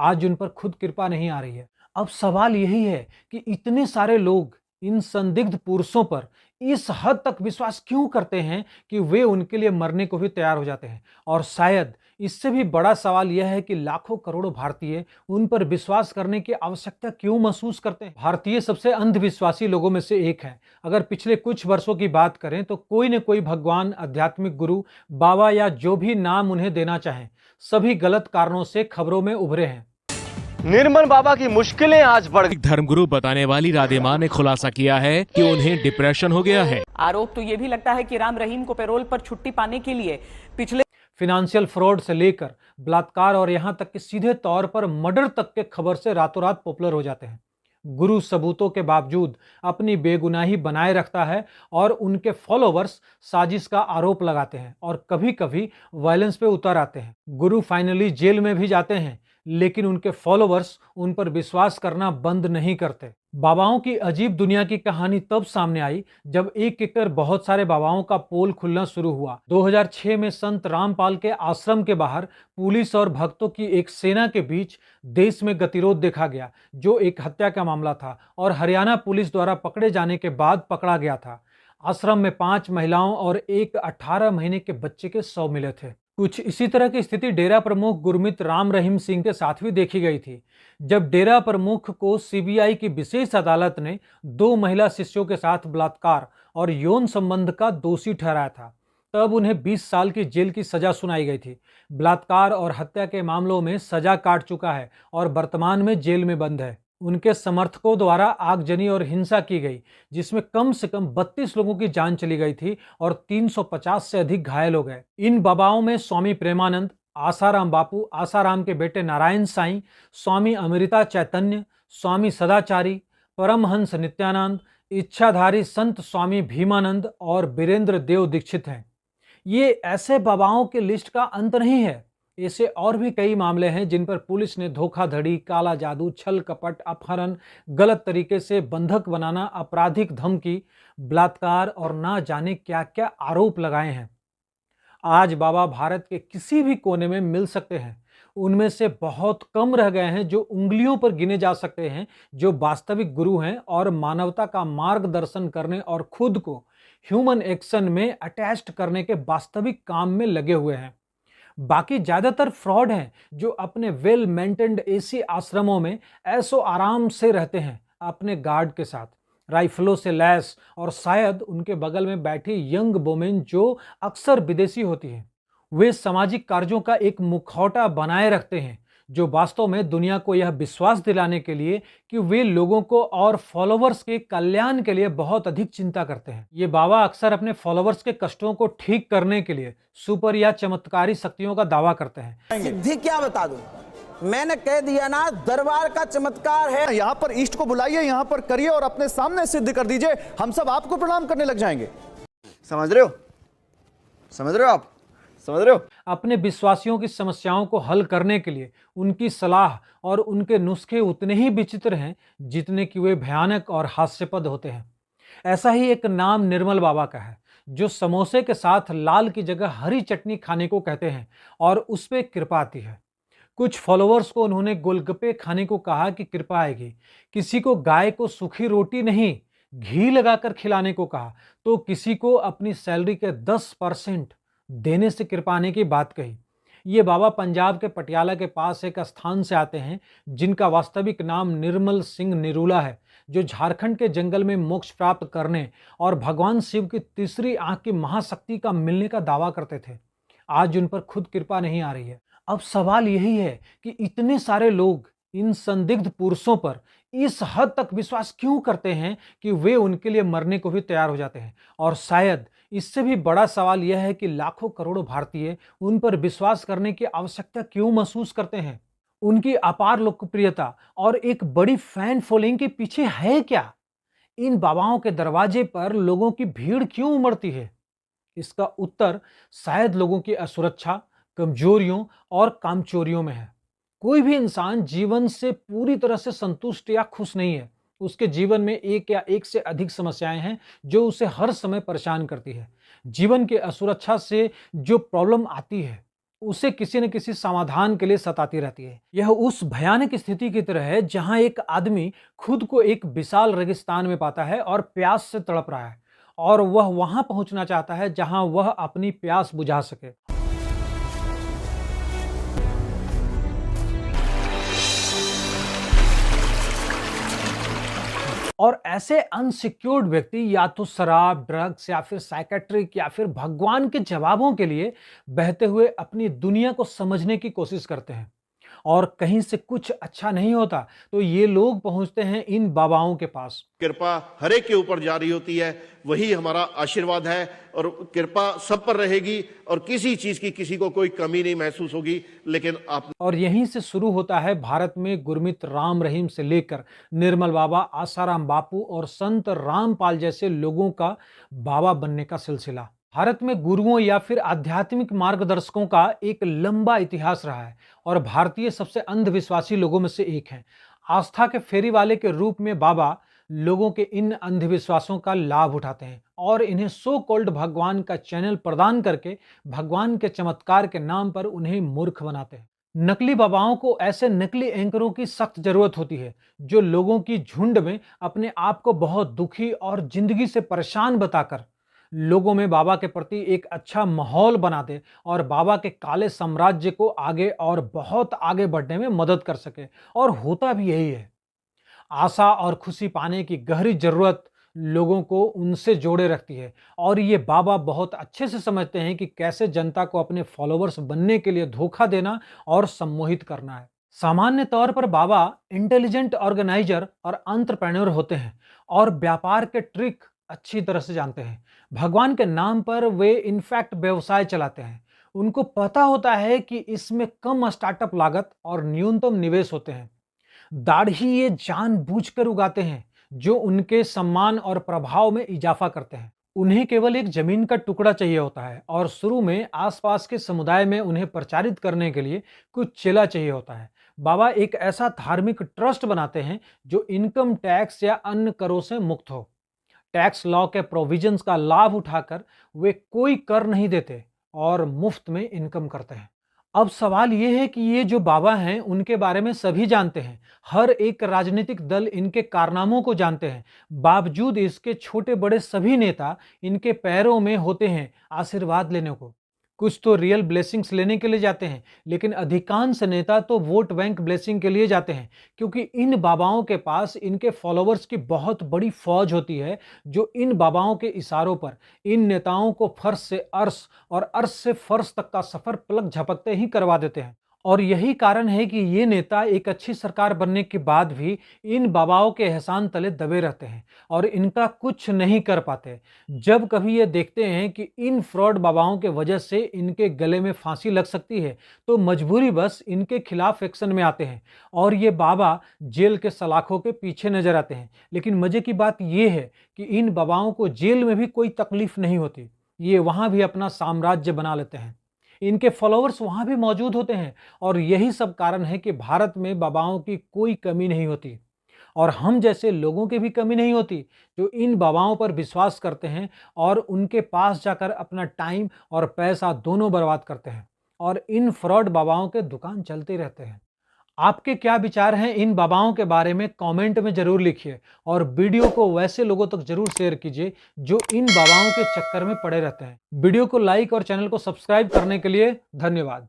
आज उन पर खुद कृपा नहीं आ रही है। अब सवाल यही है कि इतने सारे लोग इन संदिग्ध पुरुषों पर इस हद तक विश्वास क्यों करते हैं कि वे उनके लिए मरने को भी तैयार हो जाते हैं। और शायद इससे भी बड़ा सवाल यह है कि लाखों करोड़ों भारतीय उन पर विश्वास करने की आवश्यकता क्यों महसूस करते हैं। भारतीय सबसे अंधविश्वासी लोगों में से एक है। अगर पिछले कुछ वर्षों की बात करें तो कोई न कोई भगवान, आध्यात्मिक गुरु, बाबा या जो भी नाम उन्हें देना चाहें, सभी गलत कारणों से खबरों में उभरे हैं। निर्मल बाबा की मुश्किलें आज बढ़ गई। धर्मगुरु बताने वाली राधे मां ने खुलासा किया है कि उन्हें डिप्रेशन हो गया है। आरोप तो ये भी लगता है कि राम रहीम को पैरोल पर छुट्टी पाने के लिए पिछले फिनेंशियल फ्रॉड से लेकर बलात्कार और यहां तक कि सीधे तौर पर मर्डर तक के खबर से रातों रात पॉपुलर हो जाते हैं। गुरु सबूतों के बावजूद अपनी बेगुनाही बनाए रखता है और उनके फॉलोवर्स साजिश का आरोप लगाते हैं और कभी कभी वायलेंस पे उतर आते हैं। गुरु फाइनली जेल में भी जाते हैं, लेकिन उनके फॉलोवर्स उन पर विश्वास करना बंद नहीं करते। बाबाओं की अजीब दुनिया की कहानी तब सामने आई जब एक एक कर बहुत सारे बाबाओं का पोल खुलना शुरू हुआ। 2006 में संत रामपाल के आश्रम के बाहर पुलिस और भक्तों की एक सेना के बीच देश में गतिरोध देखा गया, जो एक हत्या का मामला था और हरियाणा पुलिस द्वारा पकड़े जाने के बाद पकड़ा गया था। आश्रम में 5 महिलाओं और एक 18 महीने के बच्चे के शव मिले थे। कुछ इसी तरह की स्थिति डेरा प्रमुख गुरमीत राम रहीम सिंह के साथ भी देखी गई थी। जब डेरा प्रमुख को सीबीआई की विशेष अदालत ने 2 महिला शिष्यों के साथ बलात्कार और यौन संबंध का दोषी ठहराया था, तब उन्हें 20 साल की जेल की सजा सुनाई गई थी। बलात्कार और हत्या के मामलों में सजा काट चुका है और वर्तमान में जेल में बंद है। उनके समर्थकों द्वारा आगजनी और हिंसा की गई, जिसमें कम से कम 32 लोगों की जान चली गई थी और 350 से अधिक घायल हो गए। इन बाबाओं में स्वामी प्रेमानंद, आसाराम बापू, आसाराम के बेटे नारायण साईं, स्वामी अमृता चैतन्य, स्वामी सदाचारी, परमहंस नित्यानंद, इच्छाधारी संत स्वामी भीमानंद और वीरेंद्र देव दीक्षित हैं। ये ऐसे बाबाओं के लिस्ट का अंत नहीं है। ऐसे और भी कई मामले हैं जिन पर पुलिस ने धोखाधड़ी, काला जादू, छल कपट, अपहरण, गलत तरीके से बंधक बनाना, आपराधिक धमकी, बलात्कार और ना जाने क्या क्या आरोप लगाए हैं। आज बाबा भारत के किसी भी कोने में मिल सकते हैं। उनमें से बहुत कम रह गए हैं जो उंगलियों पर गिने जा सकते हैं, जो वास्तविक गुरु हैं और मानवता का मार्गदर्शन करने और खुद को ह्यूमन एक्शन में अटैच्ड करने के वास्तविक काम में लगे हुए हैं। बाकी ज्यादातर फ्रॉड हैं जो अपने वेल मेंटेन्ड एसी आश्रमों में ऐसो आराम से रहते हैं, अपने गार्ड के साथ, राइफलों से लैस, और शायद उनके बगल में बैठी यंग वोमेन जो अक्सर विदेशी होती है। वे सामाजिक कार्यों का एक मुखौटा बनाए रखते हैं, जो वास्तव में दुनिया को यह विश्वास दिलाने के लिए कि वे लोगों को और फॉलोवर्स के कल्याण के लिए बहुत अधिक चिंता करते हैं। ये बाबा अक्सर अपने फॉलोवर्स के कष्टों को ठीक करने के लिए सुपर या चमत्कारी शक्तियों का दावा करते हैं। सिद्धि क्या बता दूं, मैंने कह दिया ना, दरबार का चमत्कार है। यहाँ पर ईष्ट को बुलाइए, यहाँ पर करिए और अपने सामने सिद्ध कर दीजिए, हम सब आपको प्रणाम करने लग जाएंगे। समझ रहे हो? समझ रहे हो आप? समझ रहे हो? अपने विश्वासियों की समस्याओं को हल करने के लिए उनकी सलाह और उनके नुस्खे उतने ही विचित्र हैं जितने कि वे भयानक और हास्यपद होते हैं। ऐसा ही एक नाम निर्मल बाबा का है, जो समोसे के साथ लाल की जगह हरी चटनी खाने को कहते हैं और उस पर कृपा आती है। कुछ फॉलोअर्स को उन्होंने गोलगप्पे खाने को कहा कि कृपा आएगी, किसी को गाय को सूखी रोटी नहीं घी लगाकर खिलाने को कहा, तो किसी को अपनी सैलरी के 10% देने से कृपा आने की बात कही। ये बाबा पंजाब के पटियाला के पास एक स्थान से आते हैं जिनका वास्तविक नाम निर्मल सिंह निरूला है, जो झारखंड के जंगल में मोक्ष प्राप्त करने और भगवान शिव की तीसरी आंख की महाशक्ति का मिलने का दावा करते थे। आज उन पर खुद कृपा नहीं आ रही है। अब सवाल यही है कि इतने सारे लोग इन संदिग्ध पुरुषों पर इस हद तक विश्वास क्यों करते हैं कि वे उनके लिए मरने को भी तैयार हो जाते हैं। और शायद इससे भी बड़ा सवाल यह है कि लाखों करोड़ों भारतीय उन पर विश्वास करने की आवश्यकता क्यों महसूस करते हैं। उनकी अपार लोकप्रियता और एक बड़ी फैन फॉलोइंग के पीछे है क्या? इन बाबाओं के दरवाजे पर लोगों की भीड़ क्यों उमड़ती है? इसका उत्तर शायद लोगों की असुरक्षा, कमजोरियों और कामचोरियों में है। कोई भी इंसान जीवन से पूरी तरह से संतुष्ट या खुश नहीं है। उसके जीवन में एक या एक से अधिक समस्याएं हैं जो उसे हर समय परेशान करती है। जीवन की असुरक्षा से जो प्रॉब्लम आती है उसे किसी न किसी समाधान के लिए सताती रहती है। यह उस भयानक स्थिति की तरह है जहां एक आदमी खुद को एक विशाल रेगिस्तान में पाता है और प्यास से तड़प रहा है, और वह वहां पहुंचना चाहता है जहां वह अपनी प्यास बुझा सके। और ऐसे अनसिक्योर्ड व्यक्ति या तो शराब, ड्रग्स या फिर साइकेट्रिक या फिर भगवान के जवाबों के लिए बहते हुए अपनी दुनिया को समझने की कोशिश करते हैं, और कहीं से कुछ अच्छा नहीं होता तो ये लोग पहुंचते हैं इन बाबाओं के पास। कृपा हर एक के ऊपर जारी होती है, वही हमारा आशीर्वाद है, और कृपा सब पर रहेगी और किसी चीज की किसी को कोई कमी नहीं महसूस होगी। लेकिन आप और यहीं से शुरू होता है भारत में गुरमीत राम रहीम से लेकर निर्मल बाबा, आसाराम बापू और संत रामपाल जैसे लोगों का बाबा बनने का सिलसिला। भारत में गुरुओं या फिर आध्यात्मिक मार्गदर्शकों का एक लंबा इतिहास रहा है और भारतीय सबसे अंधविश्वासी लोगों में से एक हैं। आस्था के फेरी वाले के रूप में बाबा लोगों के इन अंधविश्वासों का लाभ उठाते हैं और इन्हें सो कॉल्ड भगवान का चैनल प्रदान करके भगवान के चमत्कार के नाम पर उन्हें मूर्ख बनाते हैं। नकली बाबाओं को ऐसे नकली एंकरों की सख्त जरूरत होती है जो लोगों की झुंड में अपने आप को बहुत दुखी और जिंदगी से परेशान बताकर लोगों में बाबा के प्रति एक अच्छा माहौल बना दे और बाबा के काले साम्राज्य को आगे और बहुत आगे बढ़ने में मदद कर सके। और होता भी यही है। आशा और खुशी पाने की गहरी जरूरत लोगों को उनसे जोड़े रखती है, और ये बाबा बहुत अच्छे से समझते हैं कि कैसे जनता को अपने फॉलोवर्स बनने के लिए धोखा देना और सम्मोहित करना है। सामान्य तौर पर बाबा इंटेलिजेंट ऑर्गेनाइजर और एंटरप्रेन्योर होते हैं और व्यापार के ट्रिक अच्छी तरह से जानते हैं। भगवान के नाम पर वे इनफैक्ट व्यवसाय चलाते हैं। उनको पता होता है कि इसमें कम स्टार्टअप लागत और न्यूनतम निवेश होते हैं। दाढ़ी ये जानबूझकर उगाते हैं जो उनके सम्मान और प्रभाव में इजाफा करते हैं। उन्हें केवल एक जमीन का टुकड़ा चाहिए होता है और शुरू में आसपास के समुदाय में उन्हें प्रचारित करने के लिए कुछ चेला चाहिए होता है। बाबा एक ऐसा धार्मिक ट्रस्ट बनाते हैं जो इनकम टैक्स या अन्य करों से मुक्त हो। टैक्स लॉ के प्रोविजंस का लाभ उठाकर वे कोई कर नहीं देते और मुफ्त में इनकम करते हैं। अब सवाल यह है कि ये जो बाबा हैं उनके बारे में सभी जानते हैं। हर एक राजनीतिक दल इनके कारनामों को जानते हैं। बावजूद इसके छोटे बड़े सभी नेता इनके पैरों में होते हैं आशीर्वाद लेने को। कुछ तो रियल ब्लेसिंग्स लेने के लिए जाते हैं, लेकिन अधिकांश नेता तो वोट बैंक ब्लेसिंग के लिए जाते हैं, क्योंकि इन बाबाओं के पास इनके फॉलोवर्स की बहुत बड़ी फौज होती है जो इन बाबाओं के इशारों पर इन नेताओं को फर्श से अर्श और अर्श से फर्श तक का सफर पलक झपकते ही करवा देते हैं। और यही कारण है कि ये नेता एक अच्छी सरकार बनने के बाद भी इन बाबाओं के एहसान तले दबे रहते हैं और इनका कुछ नहीं कर पाते। जब कभी ये देखते हैं कि इन फ्रॉड बाबाओं के वजह से इनके गले में फांसी लग सकती है तो मजबूरी बस इनके खिलाफ एक्शन में आते हैं और ये बाबा जेल के सलाखों के पीछे नजर आते हैं। लेकिन मजे की बात यह है कि इन बाबाओं को जेल में भी कोई तकलीफ नहीं होती। ये वहां भी अपना साम्राज्य बना लेते हैं। इनके फॉलोअर्स वहां भी मौजूद होते हैं और यही सब कारण है कि भारत में बाबाओं की कोई कमी नहीं होती और हम जैसे लोगों की भी कमी नहीं होती जो इन बाबाओं पर विश्वास करते हैं और उनके पास जाकर अपना टाइम और पैसा दोनों बर्बाद करते हैं और इन फ्रॉड बाबाओं के दुकान चलते रहते हैं। आपके क्या विचार हैं इन बाबाओं के बारे में कमेंट में जरूर लिखिए और वीडियो को वैसे लोगों तक जरूर शेयर कीजिए जो इन बाबाओं के चक्कर में पड़े रहते हैं। वीडियो को लाइक और चैनल को सब्सक्राइब करने के लिए धन्यवाद।